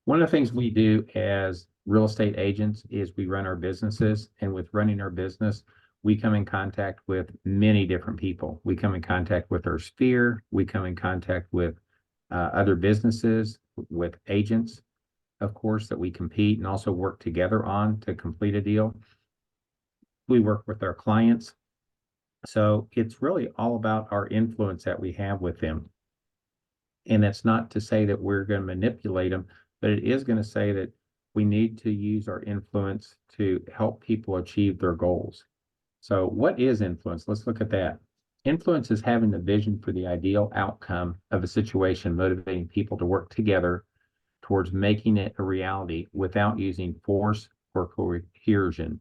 One of the things we do as real estate agents is we run our businesses, and with running our business, we come in contact with many different people. We come in contact with our sphere, we come in contact with other businesses, with agents, of course, that we compete and also work together on to complete a deal. We work with our clients. So it's really all about our influence that we have with them. And that's not to say that we're going to manipulate them, but it is going to say that we need to use our influence to help people achieve their goals. So what is influence? Let's look at that. Influence is having the vision for the ideal outcome of a situation, motivating people to work together towards making it a reality without using force or coercion.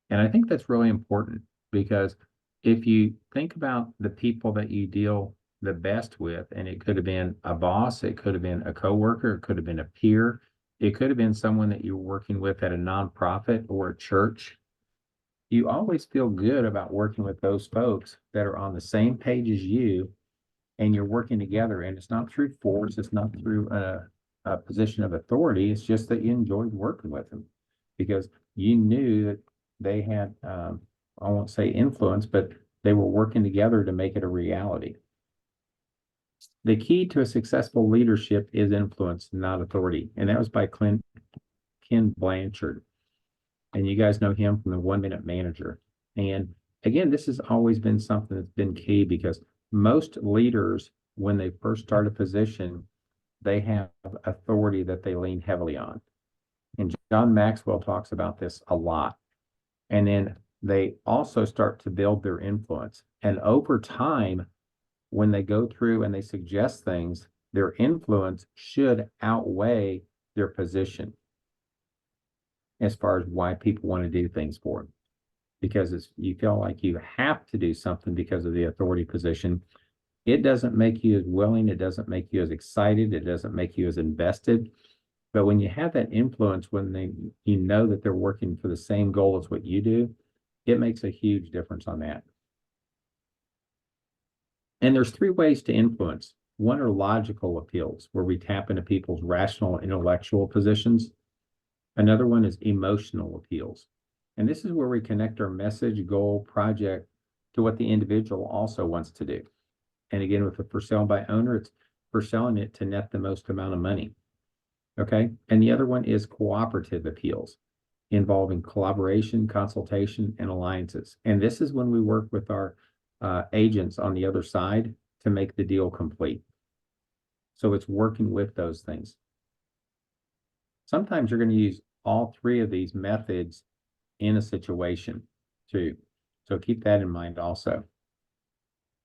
And I think that's really important because if you think about the people that you deal the best with, and it could have been a boss, it could have been a coworker, it could have been a peer, it could have been someone that you're working with at a nonprofit or a church. You always feel good about working with those folks that are on the same page as you and you're working together. And it's not through force, it's not through a position of authority. It's just that you enjoyed working with them because you knew that they had, I won't say influence, but they were working together to make it a reality. The key to a successful leadership is influence, not authority. And that was by Ken Blanchard. And you guys know him from the 1 Minute Manager. And again, this has always been something that's been key because most leaders, when they first start a position, they have authority that they lean heavily on. And John Maxwell talks about this a lot. And then they also start to build their influence. And over time, when they go through and they suggest things, their influence should outweigh their position as far as why people want to do things for them. Because you feel like you have to do something because of the authority position. It doesn't make you as willing, it doesn't make you as excited, it doesn't make you as invested. But when you have that influence, when you know that they're working for the same goal as what you do, it makes a huge difference on that. And there's three ways to influence. One are logical appeals, where we tap into people's rational intellectual positions. Another one is emotional appeals. And this is where we connect our message, goal, project to what the individual also wants to do. And again, with the for sale by owner, it's for selling it to net the most amount of money. Okay. And the other one is cooperative appeals, involving collaboration, consultation, and alliances. And this is when we work with our agents on the other side to make the deal complete. So it's working with those things. Sometimes you're going to use all three of these methods in a situation too. So keep that in mind also.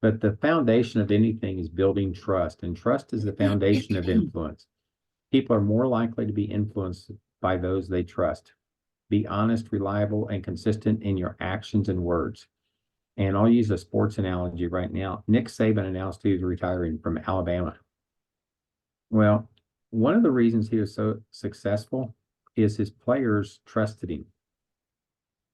But the foundation of anything is building trust, and trust is the foundation of influence. People are more likely to be influenced by those they trust. Be honest, reliable, and consistent in your actions and words. And I'll use a sports analogy right now. Nick Saban announced he was retiring from Alabama. Well, one of the reasons he was so successful is his players trusted him.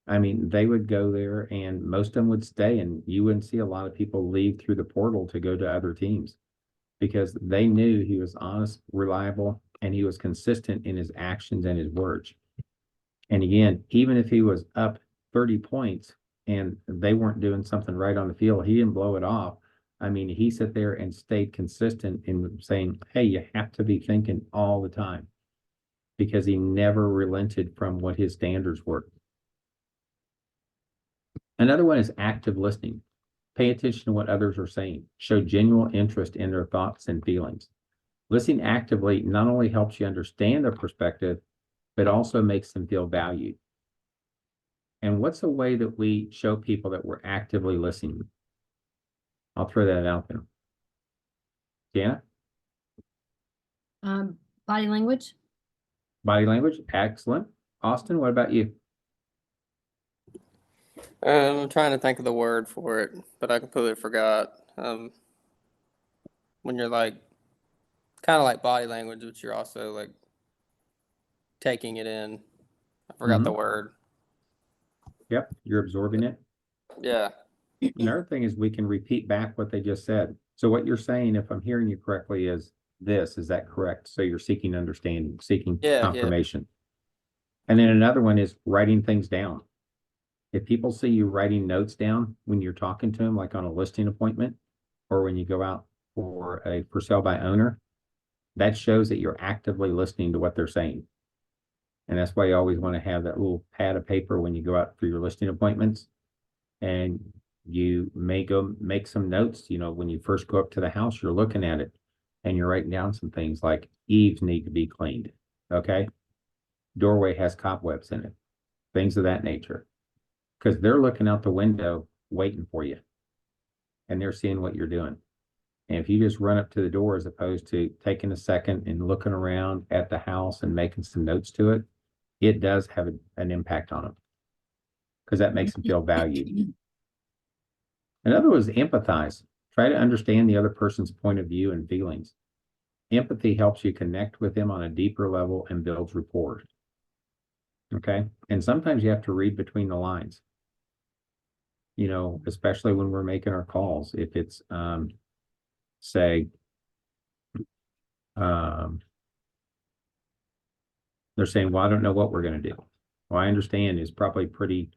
I mean, they would go there and most of them would stay, and you wouldn't see a lot of people leave through the portal to go to other teams because they knew he was honest, reliable, and he was consistent in his actions and his words. And again, even if he was up 30 points and they weren't doing something right on the field, he didn't blow it off. I mean, he sat there and stayed consistent in saying, hey, you have to be thinking all the time because he never relented from what his standards were. Another one is active listening. Pay attention to what others are saying. Show genuine interest in their thoughts and feelings. Listening actively not only helps you understand their perspective, but also makes them feel valued. And what's a way that we show people that we're actively listening? I'll throw that out there. Jana? Body language. Body language, excellent. Austin, what about you? I'm trying to think of the word for it, but I completely forgot. When you're like, kind of like body language, but you're also like taking it in. I forgot the word. Yep, you're absorbing it. Yeah. Another thing is we can repeat back what they just said. So what you're saying, if I'm hearing you correctly, is this. Is that correct? So you're seeking understanding, seeking Yeah, confirmation. And then another one is writing things down. If people see you writing notes down when you're talking to them, like on a listing appointment, or when you go out for a for sale by owner, that shows that you're actively listening to what they're saying. And that's why you always want to have that little pad of paper when you go out for your listing appointments. And you may go make some notes. When you first go up to the house, you're looking at it and you're writing down some things like eaves need to be cleaned. Okay. Doorway has cobwebs in it, things of that nature. Because they're looking out the window waiting for you and they're seeing what you're doing. And if you just run up to the door as opposed to taking a second and looking around at the house and making some notes to it, it does have an impact on them because that makes them feel valued. Another was empathize. Try to understand the other person's point of view and feelings. Empathy helps you connect with them on a deeper level and builds rapport. Okay. And sometimes you have to read between the lines, especially when we're making our calls. If it's, say, they're saying, well, I don't know what we're going to do. Well, I understand it's probably pretty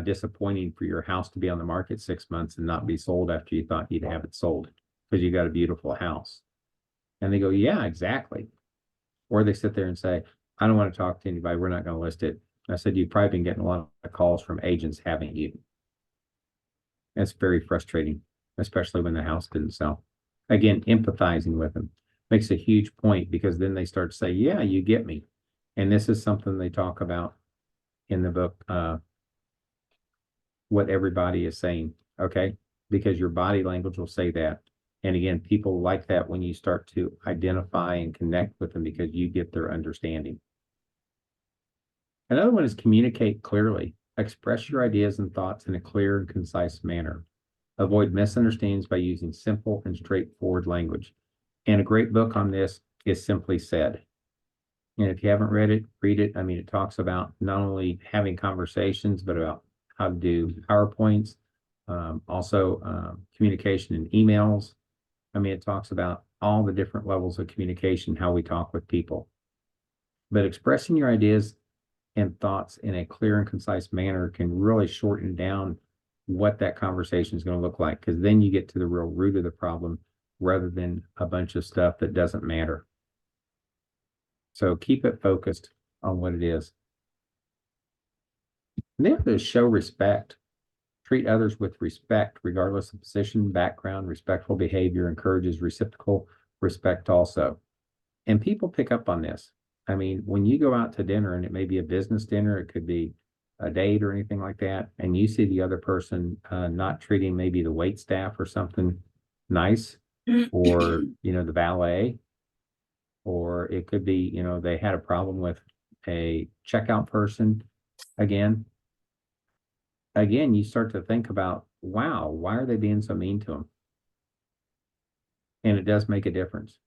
disappointing for your house to be on the market 6 months and not be sold after you thought you'd have it sold because you got a beautiful house. And they go, yeah, exactly. Or they sit there and say, I don't want to talk to anybody. We're not going to list it. I said, you've probably been getting a lot of calls from agents, haven't you? That's very frustrating, especially when the house didn't sell. Again, empathizing with them makes a huge point because then they start to say, yeah, you get me. And this is something they talk about in the book, what everybody is saying. Okay. Because your body language will say that. And again, people like that when you start to identify and connect with them because you get their understanding. Another one is communicate clearly. Express your ideas and thoughts in a clear and concise manner. Avoid misunderstandings by using simple and straightforward language. And a great book on this is Simply Said. And if you haven't read it, read it. I mean, it talks about not only having conversations, but about how to do PowerPoints, also communication in emails. I mean, it talks about all the different levels of communication, how we talk with people. But expressing your ideas and thoughts in a clear and concise manner can really shorten down what that conversation is going to look like, because then you get to the real root of the problem rather than a bunch of stuff that doesn't matter. So keep it focused on what it is. And then to show respect. Treat others with respect, regardless of position, background. Respectful behavior encourages reciprocal respect also. And people pick up on this. I mean, when you go out to dinner, and it may be a business dinner, it could be a date or anything like that, and you see the other person not treating maybe the wait staff or something nice, or, the valet, or it could be, they had a problem with a checkout person. Again, you start to think about, wow, why are they being so mean to them? And it does make a difference.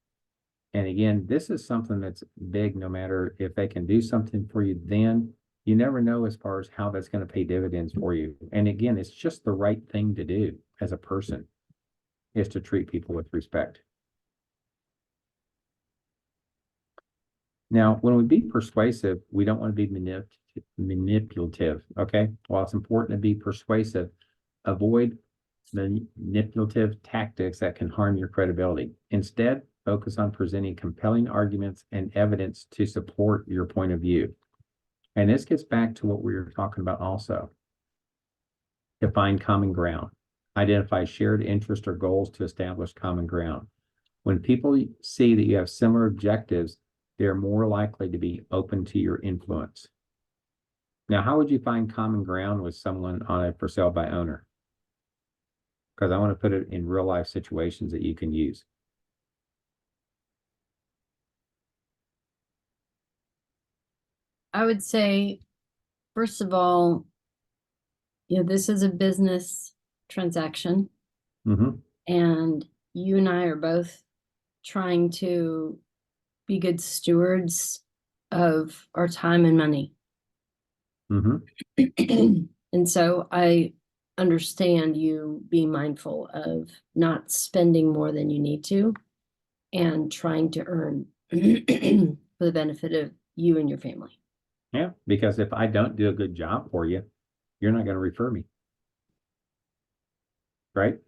And again, this is something that's big, no matter if they can do something for you, then you never know as far as how that's going to pay dividends for you. And again, it's just the right thing to do as a person, is to treat people with respect. Now, when we be persuasive, we don't want to be manipulative. Okay. While it's important to be persuasive, avoid manipulative tactics that can harm your credibility. Instead, focus on presenting compelling arguments and evidence to support your point of view. And this gets back to what we were talking about also. Define common ground. Identify shared interests or goals to establish common ground. When people see that you have similar objectives, they're more likely to be open to your influence. Now, how would you find common ground with someone on a for sale by owner? Because I want to put it in real life situations that you can use. I would say, first of all, this is a business transaction, and you and I are both trying to be good stewards of our time and money. And so I understand you being mindful of not spending more than you need to. and trying to earn for the benefit of you and your family. Yeah, because if I don't do a good job for you, you're not going to refer me. Right?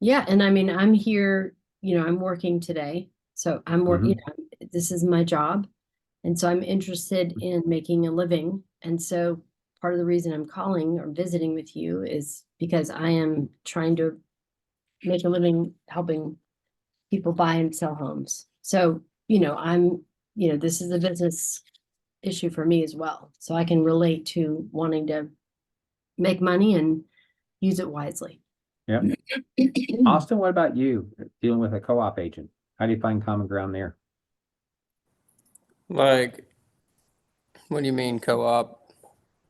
Yeah, and I mean, I'm here, I'm working today. So I'm working, this is my job. And so I'm interested in making a living. And so part of the reason I'm calling or visiting with you is because I am trying to make a living helping people buy and sell homes. So, this is a business issue for me as well. So I can relate to wanting to make money and use it wisely. Yeah. Austin, what about you dealing with a co-op agent? How do you find common ground there? Like, what do you mean co-op?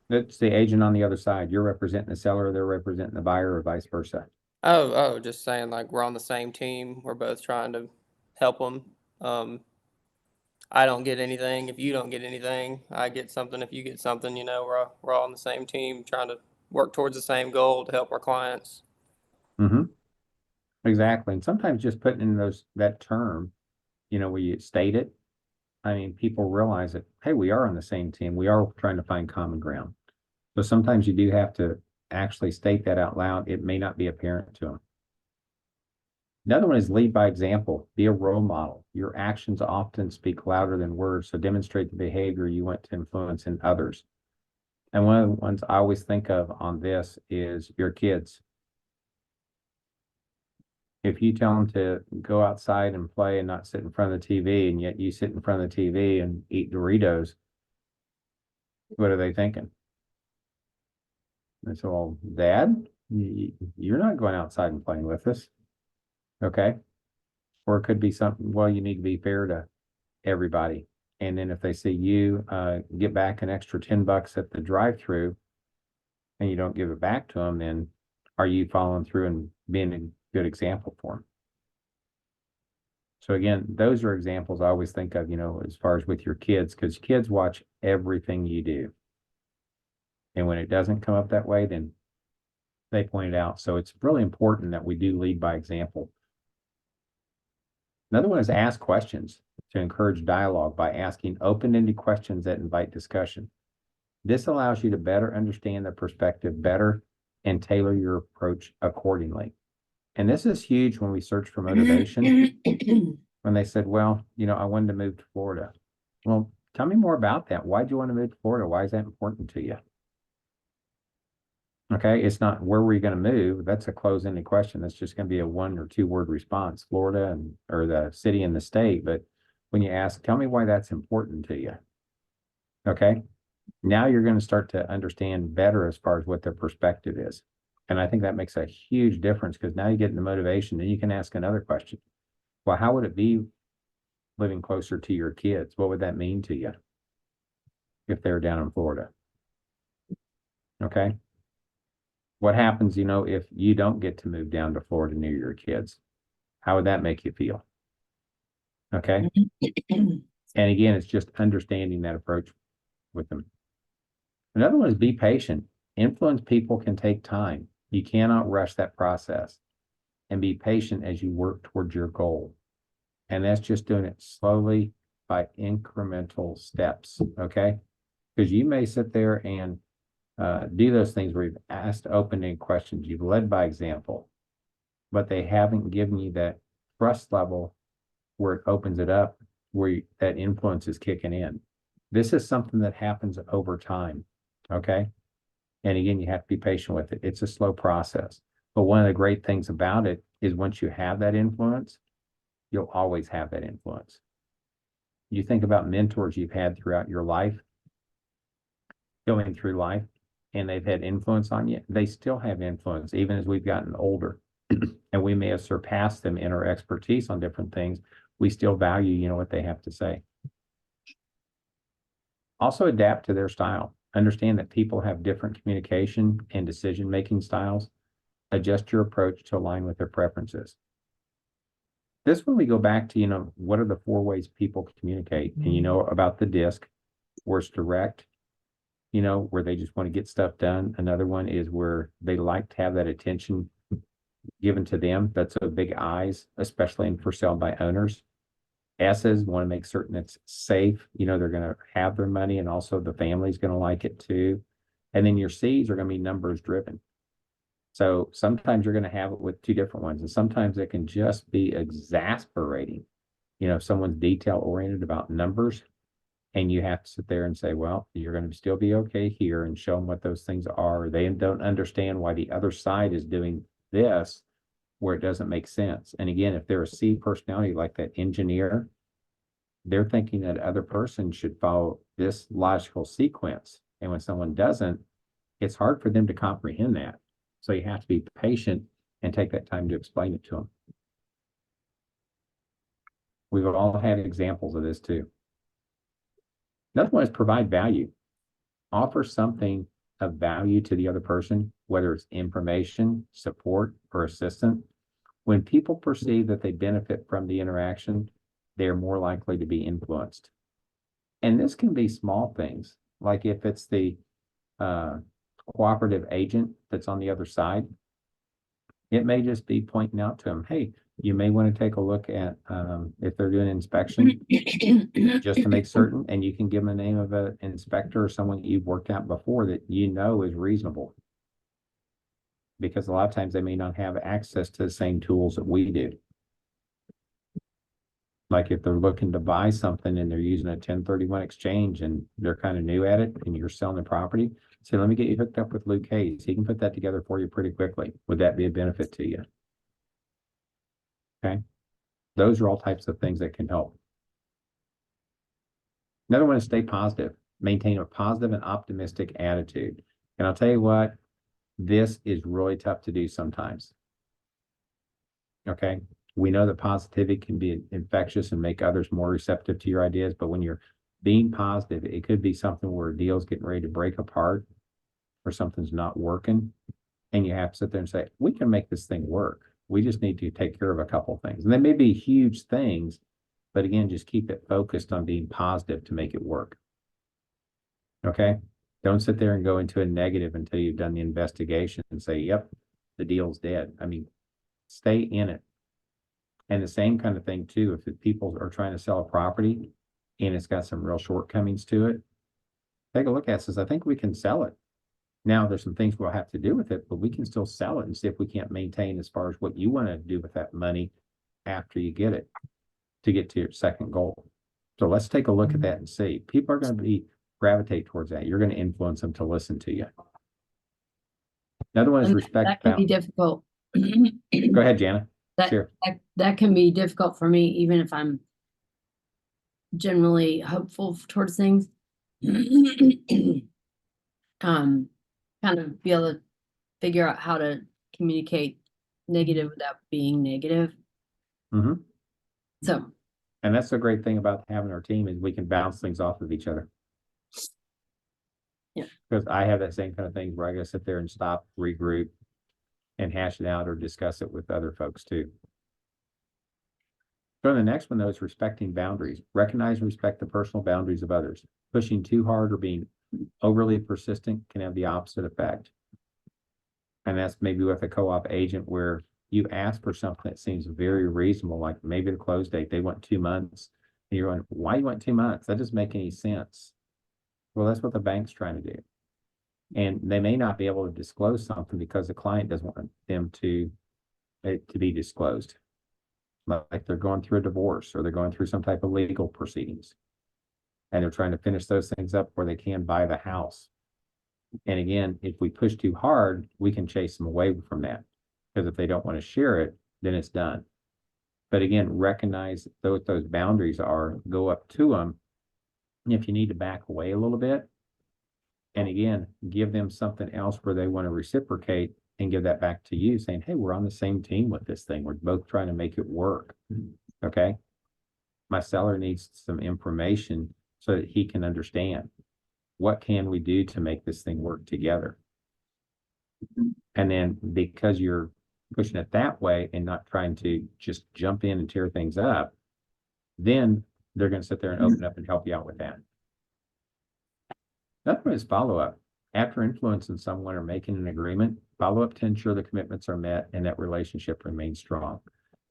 That's the agent on the other side. You're representing the seller, they're representing the buyer, or vice versa. Oh, just saying like we're on the same team. We're both trying to help them. I don't get anything if you don't get anything. I get something if you get something. We're all on the same team trying to work towards the same goal to help our clients. Exactly. And sometimes just putting in that term, where you state it, I mean, people realize that, hey, we are on the same team. We are trying to find common ground. So sometimes you do have to actually state that out loud. It may not be apparent to them. Another one is lead by example. Be a role model. Your actions often speak louder than words, so demonstrate the behavior you want to influence in others. And one of the ones I always think of on this is your kids. If you tell them to go outside and play and not sit in front of the TV, and yet you sit in front of the TV and eat Doritos, what are they thinking? They say, well, Dad, you're not going outside and playing with us. Okay. Or it could be something, well, you need to be fair to everybody. And then if they see you get back an extra $10 at the drive-through and you don't give it back to them, then are you following through and being a good example for them? So again, those are examples I always think of, as far as with your kids, because kids watch everything you do. And when it doesn't come up that way, then they point it out. So it's really important that we do lead by example. Another one is ask questions to encourage dialogue by asking open-ended questions that invite discussion. This allows you to better understand the perspective better and tailor your approach accordingly. And this is huge when we search for motivation. When they said, well, I wanted to move to Florida. Well, tell me more about that. Why do you want to move to Florida? Why is that important to you? Okay, it's not where were you going to move? That's a closed-ended question. That's just going to be a 1 or 2 word response, Florida or the city and the state. But when you ask, tell me why that's important to you. Okay, now you're going to start to understand better as far as what their perspective is. And I think that makes a huge difference because now you get the motivation. Then you can ask another question. Well, how would it be living closer to your kids? What would that mean to you if they're down in Florida? Okay. What happens, if you don't get to move down to Florida near your kids? How would that make you feel? Okay. And again, it's just understanding that approach with them. Another one is be patient. Influence people can take time. You cannot rush that process, and be patient as you work towards your goal. And that's just doing it slowly by incremental steps. Okay. Because you may sit there and do those things where you've asked open-ended questions, you've led by example, but they haven't given you that trust level where it opens it up, where that influence is kicking in. This is something that happens over time, okay? And again, you have to be patient with it. It's a slow process. But one of the great things about it is once you have that influence, you'll always have that influence. You think about mentors you've had throughout your life, going through life, and they've had influence on you, they still have influence, even as we've gotten older. And we may have surpassed them in our expertise on different things. We still value, what they have to say. Also adapt to their style. Understand that people have different communication and decision-making styles. Adjust your approach to align with their preferences. This one we go back to, what are the 4 ways people communicate? And about the DISC, where it's direct, where they just want to get stuff done. Another one is where they like to have that attention given to them. That's a big I's, especially in for sale by owners. S's want to make certain it's safe. You know, they're going to have their money and also the family's going to like it too. And then your C's are going to be numbers driven. So sometimes you're going to have it with two different ones. And sometimes it can just be exasperating. You know, if someone's detail oriented about numbers and you have to sit there and say, well, you're going to still be okay here and show them what those things are. They don't understand why the other side is doing this where it doesn't make sense. And again, if they're a C personality like that engineer, they're thinking that other person should follow this logical sequence. And when someone doesn't, it's hard for them to comprehend that. So you have to be patient and take that time to explain it to them. We've all had examples of this too. Another one is provide value. Offer something of value to the other person, whether it's information, support, or assistance. When people perceive that they benefit from the interaction, they're more likely to be influenced. And this can be small things, like if it's the cooperative agent that's on the other side, it may just be pointing out to them, hey, you may want to take a look at if they're doing an inspection, just to make certain, and you can give them the name of an inspector or someone you've worked out before that you know is reasonable. Because a lot of times they may not have access to the same tools that we do. Like if they're looking to buy something and they're using a 1031 exchange and they're kind of new at it and you're selling the property, say, let me get you hooked up with Luke Hayes. He can put that together for you pretty quickly. Would that be a benefit to you? Okay. Those are all types of things that can help. Another one is stay positive. Maintain a positive and optimistic attitude. And I'll tell you what, this is really tough to do sometimes. Okay. We know that positivity can be infectious and make others more receptive to your ideas. But when you're being positive, it could be something where a deal's getting ready to break apart or something's not working. And you have to sit there and say, we can make this thing work. We just need to take care of a couple of things. And they may be huge things, but again, just keep it focused on being positive to make it work. Okay. Don't sit there and go into a negative until you've done the investigation and say, yep, the deal's dead. I mean, stay in it. And the same kind of thing too, if the people are trying to sell a property and it's got some real shortcomings to it, take a look at it. Says, I think we can sell it. Now there's some things we'll have to do with it, but we can still sell it and see if we can't maintain as far as what you want to do with that money after you get it to get to your second goal. So let's take a look at that and see. People are going to gravitate towards that. You're going to influence them to listen to you. Another one is respect. That can be difficult. Go ahead, Jana. Sure. That can be difficult for me, even if I'm generally hopeful towards things. Kind of be able to figure out how to communicate negative without being negative. Mm-hmm. So. And that's the great thing about having our team is we can bounce things off of each other. Yeah. Because I have that same kind of thing where I gotta sit there and stop, regroup, and hash it out or discuss it with other folks too. So the next one though is respecting boundaries. Recognize and respect the personal boundaries of others. Pushing too hard or being overly persistent can have the opposite effect. And that's maybe with a co-op agent where you ask for something that seems very reasonable, like maybe the close date, they want 2 months. And you're going, why do you want 2 months? That doesn't make any sense. Well, that's what the bank's trying to do. And they may not be able to disclose something because the client doesn't want them to be disclosed. Like they're going through a divorce or they're going through some type of legal proceedings. And they're trying to finish those things up where they can buy the house. And again, if we push too hard, we can chase them away from that. Because if they don't want to share it, then it's done. But again, recognize what those boundaries are, go up to them. And if you need to back away a little bit, and again, give them something else where they want to reciprocate and give that back to you saying, hey, we're on the same team with this thing. We're both trying to make it work. Okay. My seller needs some information so that he can understand what can we do to make this thing work together. And then because you're pushing it that way and not trying to just jump in and tear things up, then they're going to sit there and open up and help you out with that. Another one is follow-up. After influencing someone or making an agreement, follow up to ensure the commitments are met and that relationship remains strong.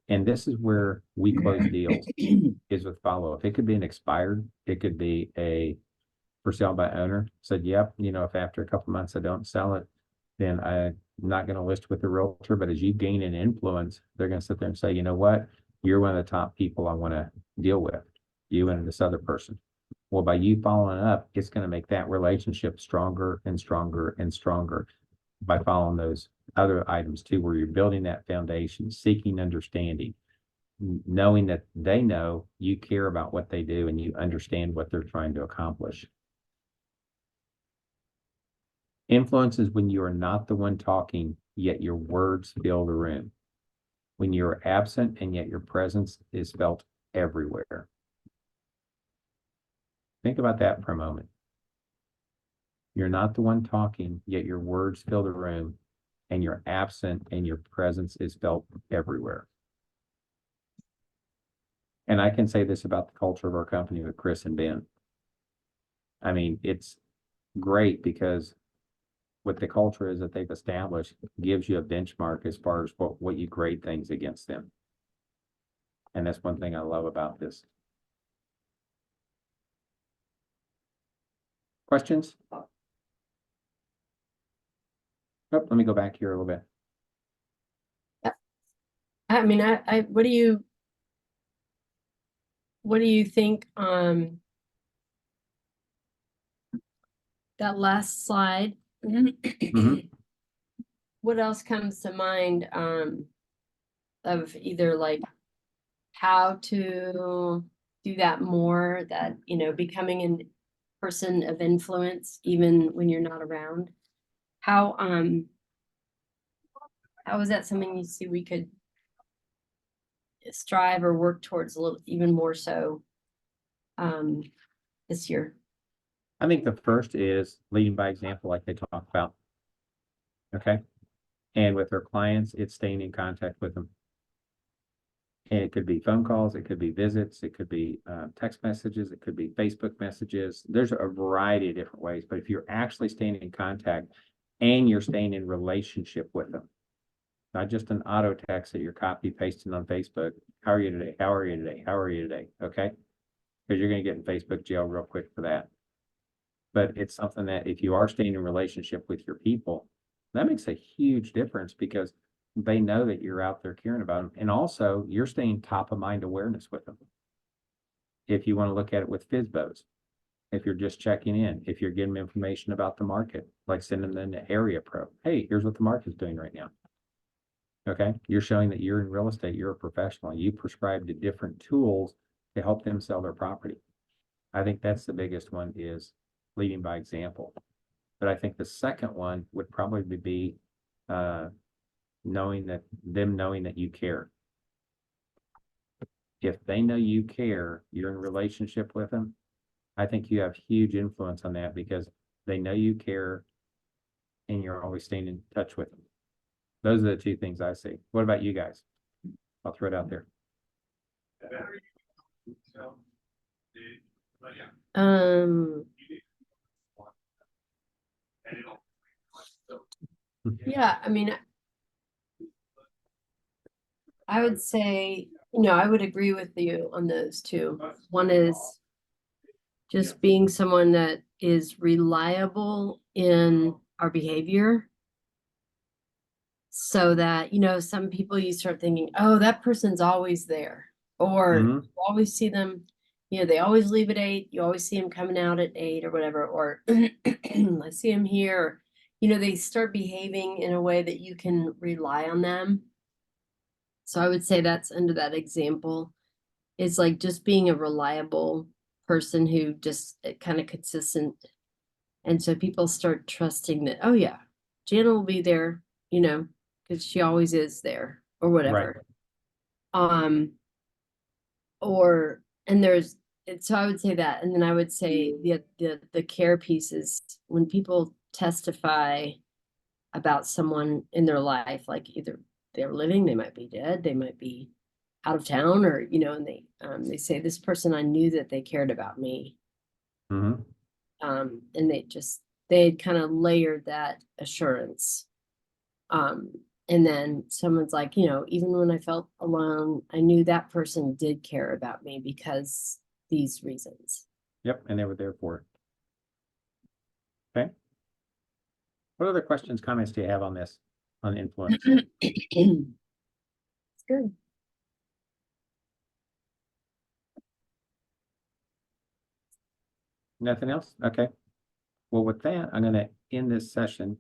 And this is where we close deals, is with follow up. It could be an expired, it could be a for sale by owner. Said, yep, if after a couple months I don't sell it, then I'm not going to list with the realtor. But as you gain an influence, they're going to sit there and say, you know what? You're one of the top people I want to deal with, you and this other person. Well, by you following up, it's going to make that relationship stronger and stronger and stronger by following those other items too, where you're building that foundation, seeking understanding, knowing that they know you care about what they do and you understand what they're trying to accomplish. Influence is when you are not the one talking, yet your words fill the room. When you are absent and yet your presence is felt everywhere. Think about that for a moment. You're not the one talking, yet your words fill the room, and you're absent and your presence is felt everywhere. And I can say this about the culture of our company with Chris and Ben. I mean, it's great because what the culture is that they've established gives you a benchmark as far as what you grade things against them. And that's one thing I love about this. Questions? Oh, let me go back here a little bit. I mean, what do you think, that last slide? Mhm. What else comes to mind, of either like how to do that more, that, becoming a person of influence, even when you're not around? How is that something you see we could strive or work towards a little, even more so, this year? I think the first is leading by example, like they talk about. Okay. And with their clients, it's staying in contact with them. And it could be phone calls, it could be visits, it could be text messages, it could be Facebook messages. There's a variety of different ways. But if you're actually staying in contact and you're staying in relationship with them, not just an auto text that you're copy pasting on Facebook. How are you today? How are you today? How are you today? Okay. Because you're going to get in Facebook jail real quick for that. But it's something that if you are staying in relationship with your people, that makes a huge difference because they know that you're out there caring about them. And also you're staying top of mind awareness with them. If you want to look at it with FISBOs, if you're just checking in, if you're getting them information about the market, like sending them the area pro. Hey, here's what the market's doing right now. Okay. You're showing that you're in real estate. You're a professional. You prescribe to different tools to help them sell their property. I think that's the biggest one, is leading by example. But I think the second one would probably be knowing that you care. If they know you care, you're in a relationship with them, I think you have huge influence on that because they know you care and you're always staying in touch with them. Those are the two things I see. What about you guys? I'll throw it out there. Yeah, I mean, I would say, I would agree with you on those two. One is just being someone that is reliable in our behavior. So that, some people you start thinking, oh, that person's always there. Or you always see them, they always leave at 8. You always see them coming out at 8 or whatever. Or I see them here. They start behaving in a way that you can rely on them. So I would say that's under that example. It's like just being a reliable person who just kind of consistent. And so people start trusting that, oh yeah, Jana will be there, because she always is there or whatever. Right. So I would say that. And then I would say the care piece is when people testify about someone in their life, like either they're living, they might be dead, they might be out of town, or, and they say, this person, I knew that they cared about me. And they had kind of layered that assurance. And then someone's like, you know, even when I felt alone, I knew that person did care about me because these reasons. Yep, and they were there for it. Okay. What other questions, comments do you have on this, on influence? It's good. Nothing else? Okay. Well, with that, I'm gonna end this session.